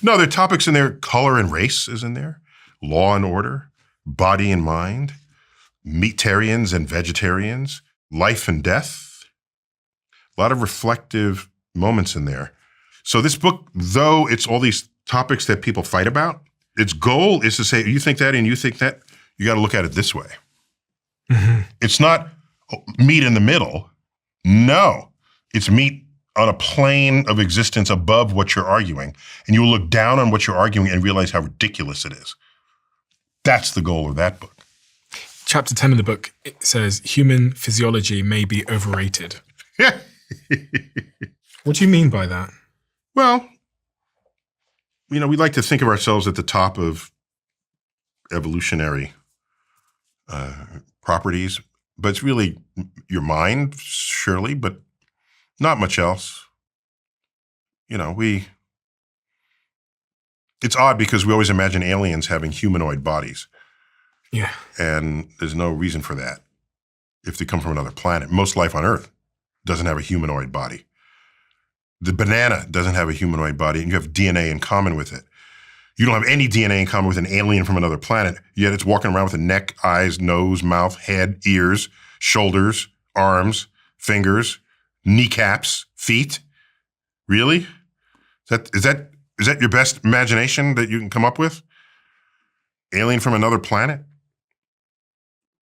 No, there are topics in there. Color and race is in there. Law and order, body and mind, meatarians and vegetarians, life and death. A lot of reflective moments in there. So this book, though it's all these topics that people fight about, its goal is to say, you think that and you think that, you got to look at it this way. Mm-hmm. It's not meet in the middle. No, it's meet on a plane of existence above what you're arguing. And you will look down on what you're arguing and realize how ridiculous it is. That's the goal of that book. Chapter 10 of the book, it says, human physiology may be overrated. Yeah. What do you mean by that? Well, we like to think of ourselves at the top of evolutionary properties, but it's really your mind, surely, but not much else. It's odd because we always imagine aliens having humanoid bodies. Yeah. And there's no reason for that if they come from another planet. Most life on Earth doesn't have a humanoid body. The banana doesn't have a humanoid body, and you have DNA in common with it. You don't have any DNA in common with an alien from another planet, yet it's walking around with a neck, eyes, nose, mouth, head, ears, shoulders, arms, fingers, kneecaps, feet. Really? Is that your best imagination that you can come up with? Alien from another planet?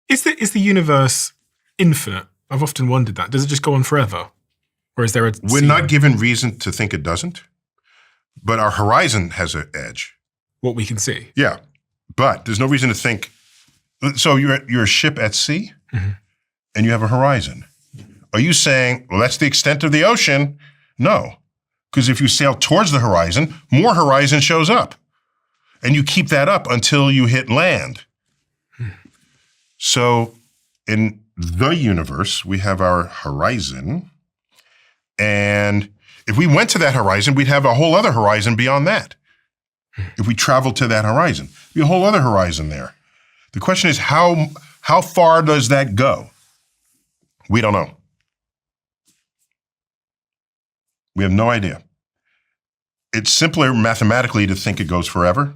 Is the universe infinite? I've often wondered that. Does it just go on forever? Or is there a... We're not given reason to think it doesn't, but our horizon has an edge. What we can see. Yeah, but there's no reason to think... So you're a ship at sea, mm-hmm. and you have a horizon. Are you saying, well, that's the extent of the ocean? No, because if you sail towards the horizon, more horizon shows up. And you keep that up until you hit land. So in the universe, we have our horizon. And if we went to that horizon, we'd have a whole other horizon beyond that. If we traveled to that horizon, there'd be a whole other horizon there. The question is, how far does that go? We don't know. We have no idea. It's simpler mathematically to think it goes forever.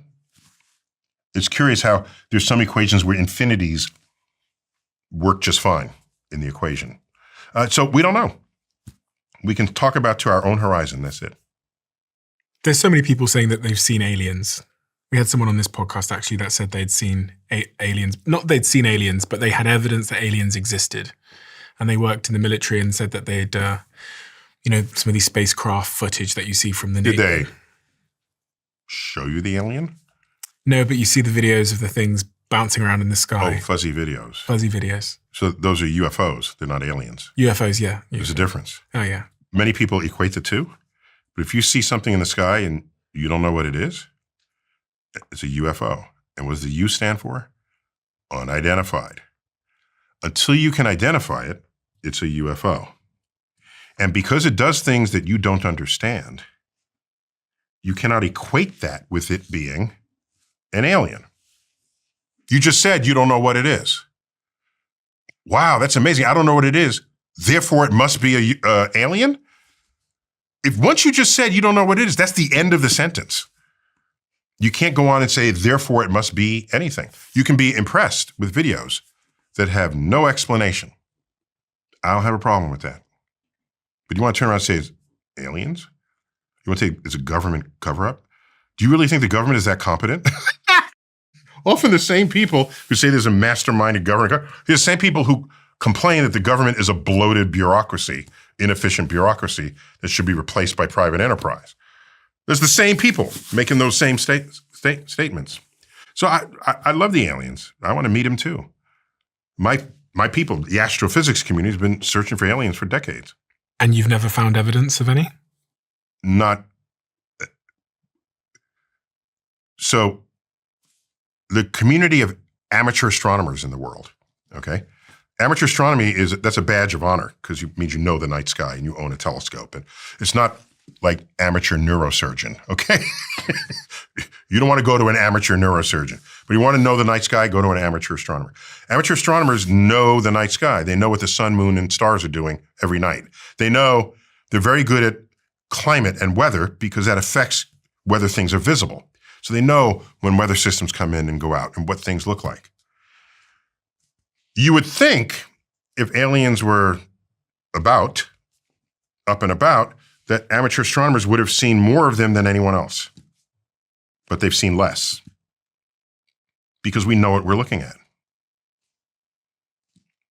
It's curious how there's some equations where infinities work just fine in the equation. So we don't know. We can talk about to our own horizon. That's it. There's so many people saying that they've seen aliens. We had someone on this podcast actually that said they'd seen aliens. Not they'd seen aliens, but they had evidence that aliens existed. And they worked in the military and said that they'd, some of these spacecraft footage that you see from the Navy. Did they show you the alien? No, but you see the videos of the things bouncing around in the sky. Oh, fuzzy videos. Fuzzy videos. So those are UFOs. They're not aliens. UFOs, yeah. There's a difference. Oh, yeah. Many people equate the two. But if you see something in the sky and you don't know what it is, it's a UFO. And what does the U stand for? Unidentified. Until you can identify it, it's a UFO. And because it does things that you don't understand, you cannot equate that with it being an alien. You just said you don't know what it is. Wow, that's amazing. I don't know what it is. Therefore, it must be a alien? If once you just said you don't know what it is, that's the end of the sentence. You can't go on and say, therefore, it must be anything. You can be impressed with videos that have no explanation. I don't have a problem with that. But you want to turn around and say it's aliens? You want to say it's a government cover-up? Do you really think the government is that competent? Often the same people who say there's a masterminded government, they're the same people who complain that the government is a bloated bureaucracy, inefficient bureaucracy that should be replaced by private enterprise. There's the same people making those same statements. So I love the aliens. I want to meet them too. My people, the astrophysics community, has been searching for aliens for decades. And you've never found evidence of any? Not. So the community of amateur astronomers in the world, okay? Amateur astronomy that's a badge of honor because it means you know the night sky and you own a telescope. And it's not like amateur neurosurgeon, okay? You don't want to go to an amateur neurosurgeon, but you want to know the night sky, go to an amateur astronomer. Amateur astronomers know the night sky. They know what the sun, moon, and stars are doing every night. They're very good at climate and weather because that affects whether things are visible. So they know when weather systems come in and go out and what things look like. You would think if aliens were up and about, that amateur astronomers would have seen more of them than anyone else. But they've seen less because we know what we're looking at.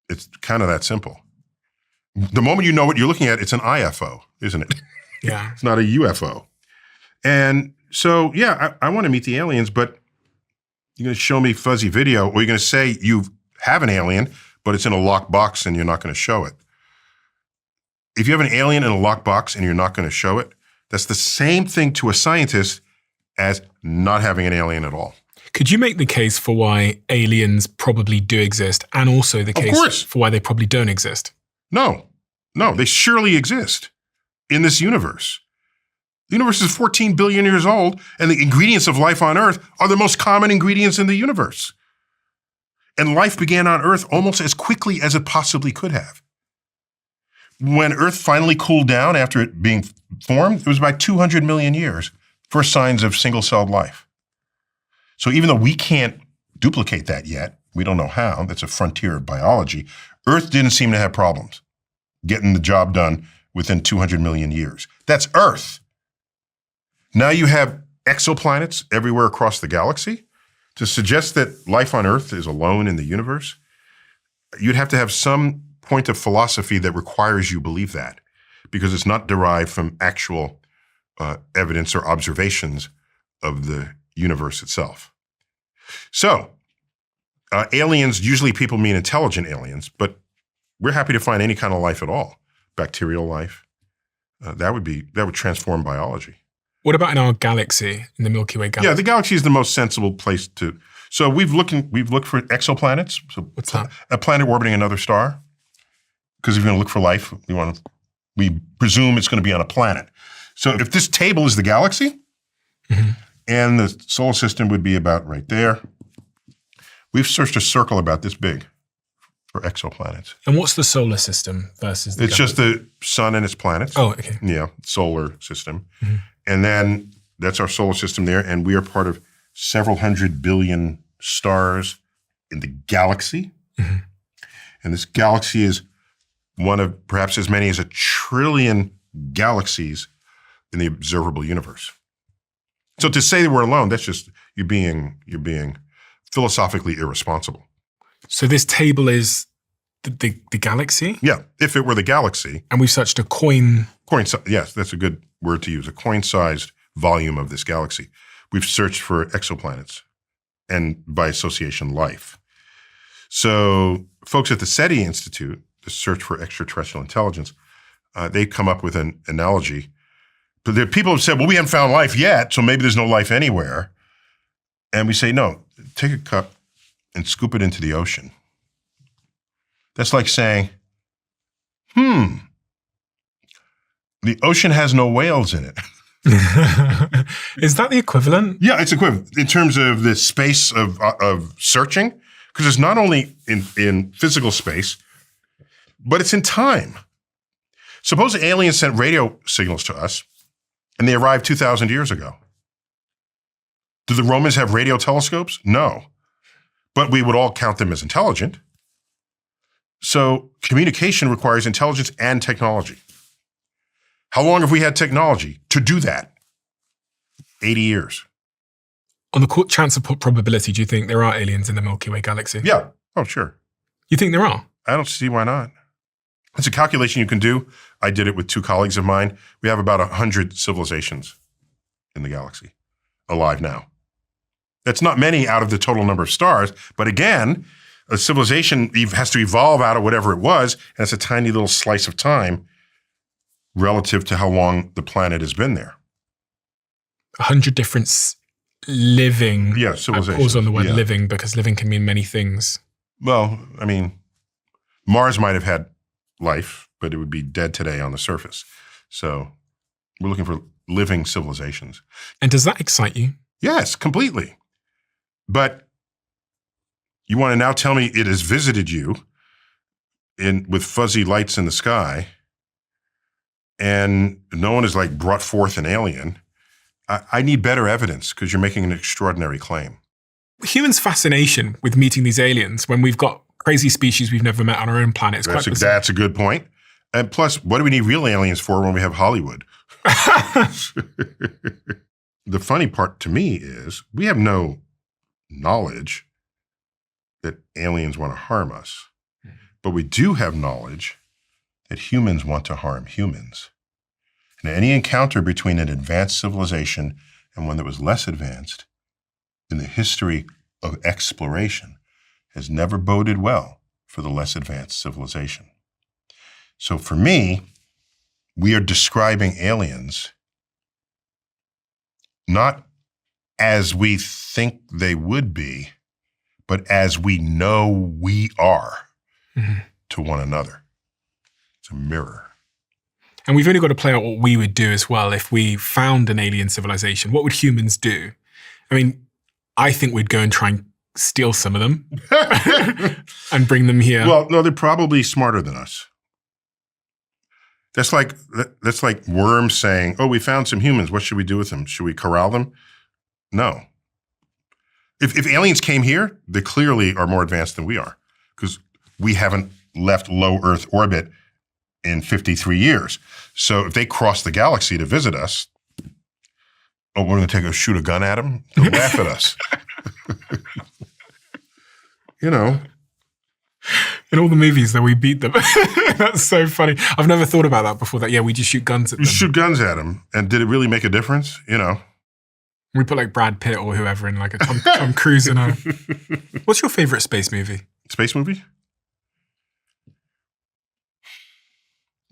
It's kind of that simple. The moment you know what you're looking at, it's an IFO, isn't it? Yeah. It's not a UFO. And so, yeah, I want to meet the aliens, but you're going to show me fuzzy video, or you're going to say you have an alien, but it's in a locked box and you're not going to show it. If you have an alien in a locked box and you're not going to show it, that's the same thing to a scientist as not having an alien at all. Could you make the case for why aliens probably do exist, and also the case for why they probably don't exist? No, they surely exist in this universe. The universe is 14 billion years old, and the ingredients of life on Earth are the most common ingredients in the universe. And life began on Earth almost as quickly as it possibly could have. When Earth finally cooled down after it being formed, it was about 200 million years, first signs of single-celled life. So even though we can't duplicate that yet, we don't know how, that's a frontier of biology, Earth didn't seem to have problems getting the job done within 200 million years. That's Earth. Now you have exoplanets everywhere across the galaxy. To suggest that life on Earth is alone in the universe, you'd have to have some point of philosophy that requires you believe that, because it's not derived from actual evidence or observations of the universe itself. So, aliens, usually people mean intelligent aliens, but we're happy to find any kind of life at all. Bacterial life, that would transform biology. What about in our galaxy, in the Milky Way galaxy? Yeah, the galaxy is the most sensible place to. So we've looked for exoplanets. So what's that? A planet orbiting another star. Because if you're going to look for life, we presume it's going to be on a planet. So if this table is the galaxy, and the solar system would be about right there, we've searched a circle about this big for exoplanets. And what's the solar system versus the It's just the sun and its planets. Oh, okay. Yeah, solar system. And then that's our solar system there, and we are part of several 100 billion stars in the galaxy. And this galaxy is one of perhaps as many as 1 trillion galaxies in the observable universe. So to say that we're alone, that's just you're being philosophically irresponsible. So this table is the galaxy? Yeah, if it were the galaxy. And we've searched a coin. Yes, that's a good word to use, a coin-sized volume of this galaxy. We've searched for exoplanets and by association life. So folks at the SETI Institute, the Search for Extraterrestrial Intelligence, they come up with an analogy. But there, people have said, well, we haven't found life yet, so maybe there's no life anywhere. And we say, no, take a cup and scoop it into the ocean. That's like saying, the ocean has no whales in it. Is that the equivalent? Yeah, it's equivalent in terms of the space of searching, because it's not only in physical space, but it's in time. Suppose aliens sent radio signals to us, and they arrived 2,000 years ago. Did the Romans have radio telescopes? No. But we would all count them as intelligent. So communication requires intelligence and technology. How long have we had technology to do that? 80 years. On the chance of probability, do you think there are aliens in the Milky Way galaxy? Yeah. Oh, sure. You think there are? I don't see why not. It's a calculation you can do. I did it with 2 colleagues of mine. We have about 100 civilizations in the galaxy alive now. That's not many out of the total number of stars, but again, a civilization has to evolve out of whatever it was, and it's a tiny little slice of time relative to how long the planet has been there. 100 different living. Yeah, civilizations. I pause on the word living because living can mean many things. Well, I mean, Mars might have had life, but it would be dead today on the surface. So we're looking for living civilizations. And does that excite you? Yes, completely. But you want to now tell me it has visited you with fuzzy lights in the sky and no one has like brought forth an alien, I need better evidence because you're making an extraordinary claim. Humans' fascination with meeting these aliens when we've got crazy species we've never met on our own planet is quite bizarre. That's a good point. And plus, what do we need real aliens for when we have Hollywood? The funny part to me is we have no knowledge that aliens want to harm us, but we do have knowledge that humans want to harm humans. And any encounter between an advanced civilization and one that was less advanced in the history of exploration has never boded well for the less advanced civilization. So for me, we are describing aliens not as we think they would be, but as we know we are to one another. It's a mirror. And we've only got to play out what we would do as well if we found an alien civilization. What would humans do? I mean, I think we'd go and try and steal some of them and bring them here. Well, no, they're probably smarter than us. That's like worms saying, "Oh, we found some humans. What should we do with them? Should we corral them?" No. If aliens came here, they clearly are more advanced than we are because we haven't left low Earth orbit in 53 years. So if they cross the galaxy to visit us, we're going to shoot a gun at them? They'll laugh at us. You know. In all the movies that we beat them. That's so funny. I've never thought about that before. That, yeah, we just shoot guns at them. You shoot guns at them. And did it really make a difference? You know. We put like Brad Pitt or whoever in like a Tom Cruise in a... What's your favorite space movie? Space movie?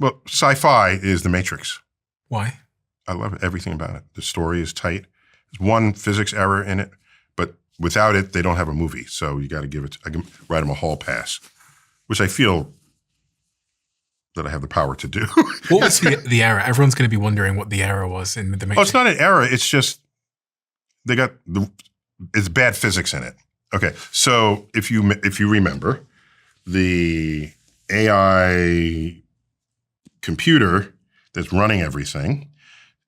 Well, sci-fi is The Matrix. Why? I love everything about it. The story is tight. There's one physics error in it, but without it, they don't have a movie. So you got to give it, I can write them a hall pass, which I feel that I have the power to do. What was the error? Everyone's going to be wondering what the error was in The Matrix. Oh, it's not an error. It's just, it's bad physics in it. Okay. So if you remember, the AI computer that's running everything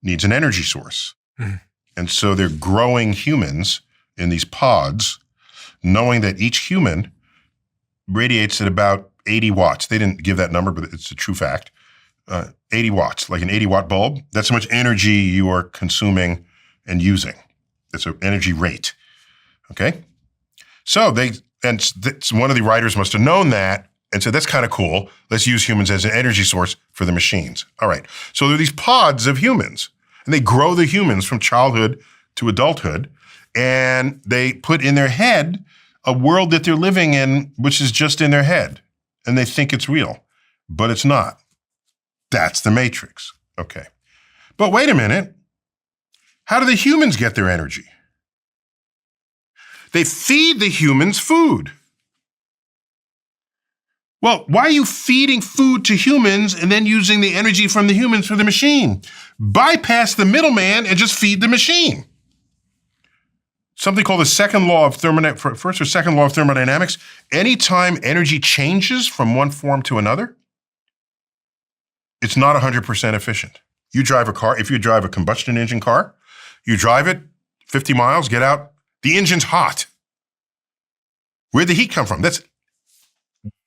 needs an energy source. Mm. And so they're growing humans in these pods, knowing that each human radiates at about 80 watts. They didn't give that number, but it's a true fact. 80 watts, like an 80-watt bulb. That's how much energy you are consuming and using. That's an energy rate. Okay? So one of the writers must have known that and said, that's kind of cool. Let's use humans as an energy source for the machines. All right. So there are these pods of humans, and they grow the humans from childhood to adulthood, and they put in their head a world that they're living in, which is just in their head, and they think it's real, but it's not. That's the Matrix. Okay. But wait a minute. How do the humans get their energy? They feed the humans food. Well, why are you feeding food to humans and then using the energy from the humans for the machine? Bypass the middleman and just feed the machine. Something called the second law of thermodynamics. Anytime energy changes from one form to another, it's not 100% efficient. You drive a car, if you drive a combustion engine car, you drive it 50 miles, get out, the engine's hot. Where'd the heat come from? That's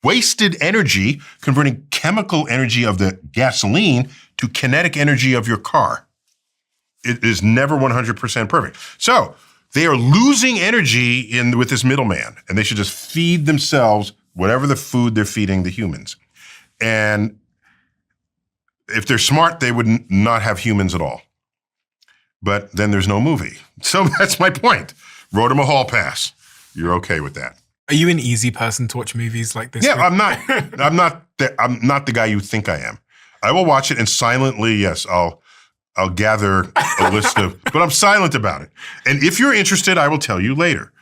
wasted energy, converting chemical energy of the gasoline to kinetic energy of your car. It is never 100% perfect. So they are losing energy with this middleman, and they should just feed themselves whatever the food they're feeding the humans. And if they're smart, they would not have humans at all. But then there's no movie. So that's my point. Wrote him a hall pass. You're okay with that. Are you an easy person to watch movies like this? Yeah, I'm not the guy you think I am. I will watch it and silently, yes, I'll gather a list of, but I'm silent about it. And if you're interested, I will tell you later.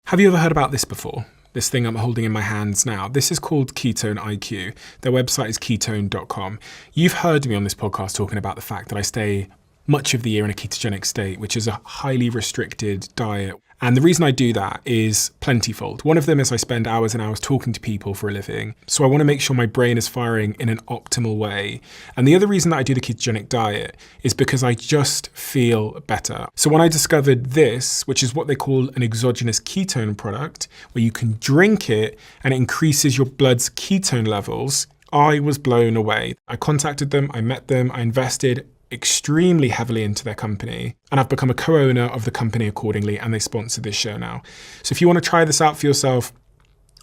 Have you ever heard about this before? This thing I'm holding in my hands now. This is called Ketone IQ. Their website is ketone.com. You've heard me on this podcast talking about the fact that I stay much of the year in a ketogenic state, which is a highly restricted diet. And the reason I do that is plentyfold. One of them is I spend hours and hours talking to people for a living. So I want to make sure my brain is firing in an optimal way. And the other reason that I do the ketogenic diet is because I just feel better. So when I discovered this, which is what they call an exogenous ketone product, where you can drink it and it increases your blood's ketone levels, I was blown away. I contacted them, I met them, I invested extremely heavily into their company, and I've become a co-owner of the company accordingly, and they sponsor this show now. So if you want to try this out for yourself,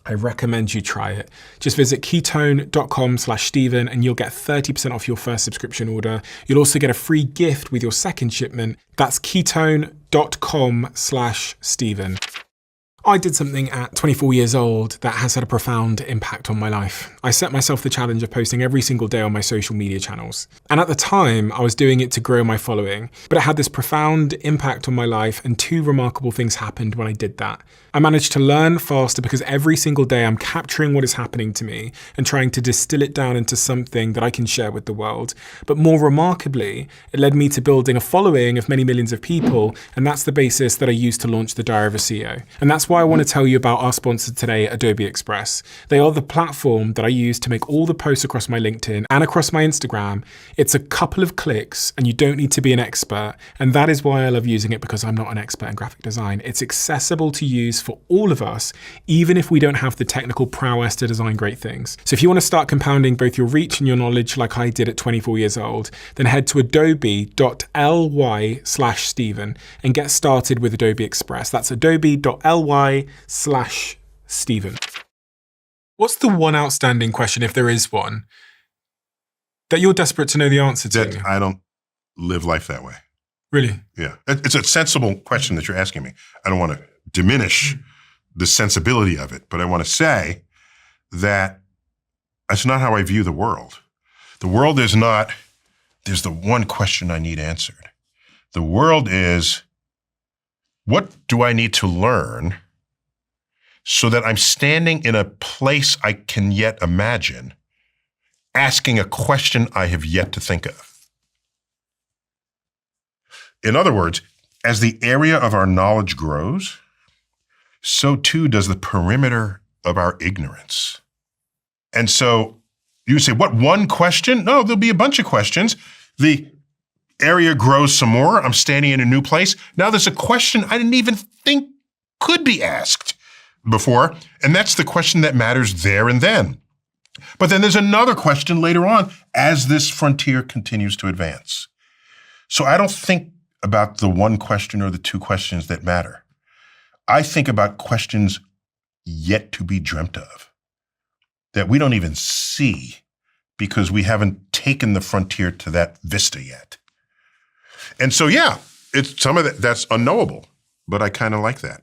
I recommend you try it. Just visit ketone.com/Stephen and you'll get 30% off your first subscription order. You'll also get a free gift with your second shipment. That's ketone.com/Stephen. I did something at 24 years old that has had a profound impact on my life. I set myself the challenge of posting every single day on my social media channels. And at the time, I was doing it to grow my following, but it had this profound impact on my life, and two remarkable things happened when I did that. I managed to learn faster because every single day I'm capturing what is happening to me and trying to distill it down into something that I can share with the world. But more remarkably, it led me to building a following of many millions of people, and that's the basis that I used to launch the Diary of a CEO. And that's why I want to tell you about our sponsor today, Adobe Express. They are the platform that I use to make all the posts across my LinkedIn and across my Instagram. It's a couple of clicks and you don't need to be an expert. And that is why I love using it, because I'm not an expert in graphic design. It's accessible to use for all of us, even if we don't have the technical prowess to design great things. So if you want to start compounding both your reach and your knowledge like I did at 24 years old, then head to adobe.ly/Stephen and get started with Adobe Express. That's adobe.ly/Stephen. What's the one outstanding question, if there is one, that you're desperate to know the answer to? I don't live life that way. Really? Yeah. It's a sensible question that you're asking me. I don't want to diminish the sensibility of it, but I want to say that that's not how I view the world. The world is not, there's the one question I need answered. The world is, what do I need to learn so that I'm standing in a place I can yet imagine, asking a question I have yet to think of? In other words, as the area of our knowledge grows, so too does the perimeter of our ignorance. And so you say, what, one question? No, there'll be a bunch of questions. The area grows some more. I'm standing in a new place. Now there's a question I didn't even think could be asked before, and that's the question that matters there and then. But then there's another question later on as this frontier continues to advance. So I don't think about the one question or the two questions that matter. I think about questions yet to be dreamt of, that we don't even see because we haven't taken the frontier to that vista yet. And so, yeah, it's some of that's unknowable, but I kind of like that.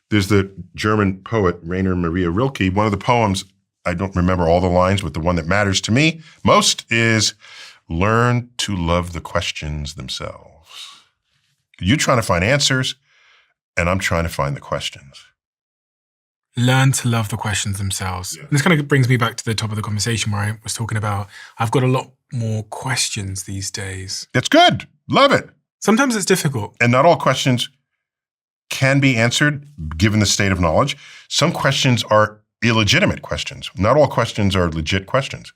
There's the German poet Rainer Maria Rilke. One of the poems, I don't remember all the lines, but the one that matters to me most is, learn to love the questions themselves. You're trying to find answers, and I'm trying to find the questions. Learn to love the questions themselves. Yeah. And this kind of brings me back to the top of the conversation where I was talking about, I've got a lot more questions these days. It's good. Love it. Sometimes it's difficult. And not all questions can be answered given the state of knowledge. Some questions are illegitimate questions. Not all questions are legit questions.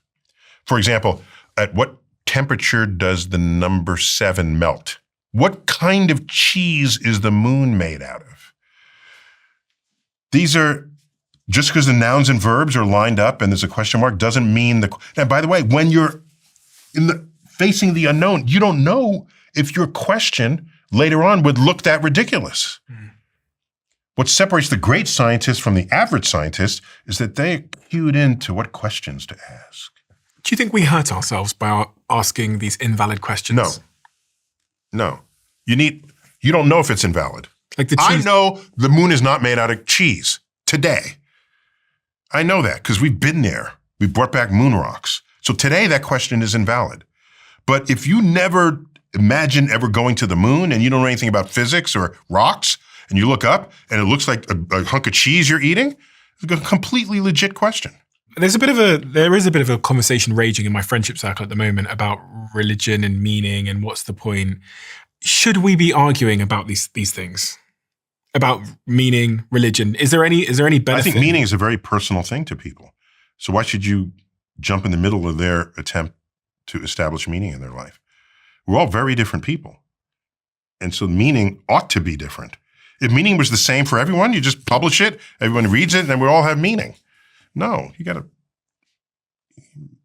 For example, at what temperature does the number 7 melt? What kind of cheese is the moon made out of? These are, just because the nouns and verbs are lined up and there's a question mark doesn't mean and by the way, when you're facing the unknown, you don't know if your question later on would look that ridiculous. What separates the great scientist from the average scientist is that they are cued into what questions to ask. Do you think we hurt ourselves by asking these invalid questions? No. You don't know if it's invalid. Like the I cheese. know the moon is not made out of cheese today. I know that because we've been there. We brought back moon rocks. So today that question is invalid. But if you never imagine ever going to the moon and you don't know anything about physics or rocks, and you look up and it looks like a hunk of cheese you're eating, it's a completely legit question. there is a bit of a conversation raging in my friendship circle at the moment about religion and meaning and what's the point. Should we be arguing about these things? About meaning, religion? Is there any benefit? I think meaning is a very personal thing to people. So why should you jump in the middle of their attempt to establish meaning in their life? We're all very different people. And so meaning ought to be different. If meaning was the same for everyone, you just publish it, everyone reads it, and then we all have meaning. No, you got to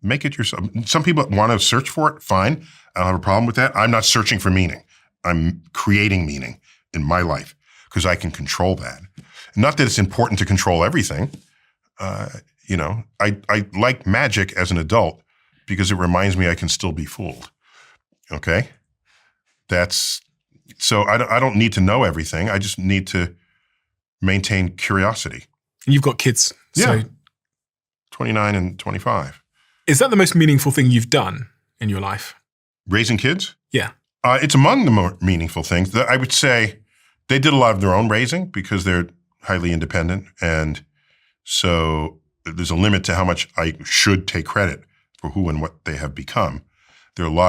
make it yourself. Some people want to search for it. Fine. I don't have a problem with that. I'm not searching for meaning. I'm creating meaning in my life because I can control that. Not that it's important to control everything. I like magic as an adult because it reminds me I can still be fooled. Okay? So I don't need to know everything. I just need to maintain curiosity. And you've got kids. Yeah. So 29 and 25. is that the most meaningful thing you've done in your life? Raising kids? Yeah. It's among the more meaningful things. I would say they did a lot of their own raising because they're highly independent. And so there's a limit to how much I should take credit for who and what they have become. There are a lot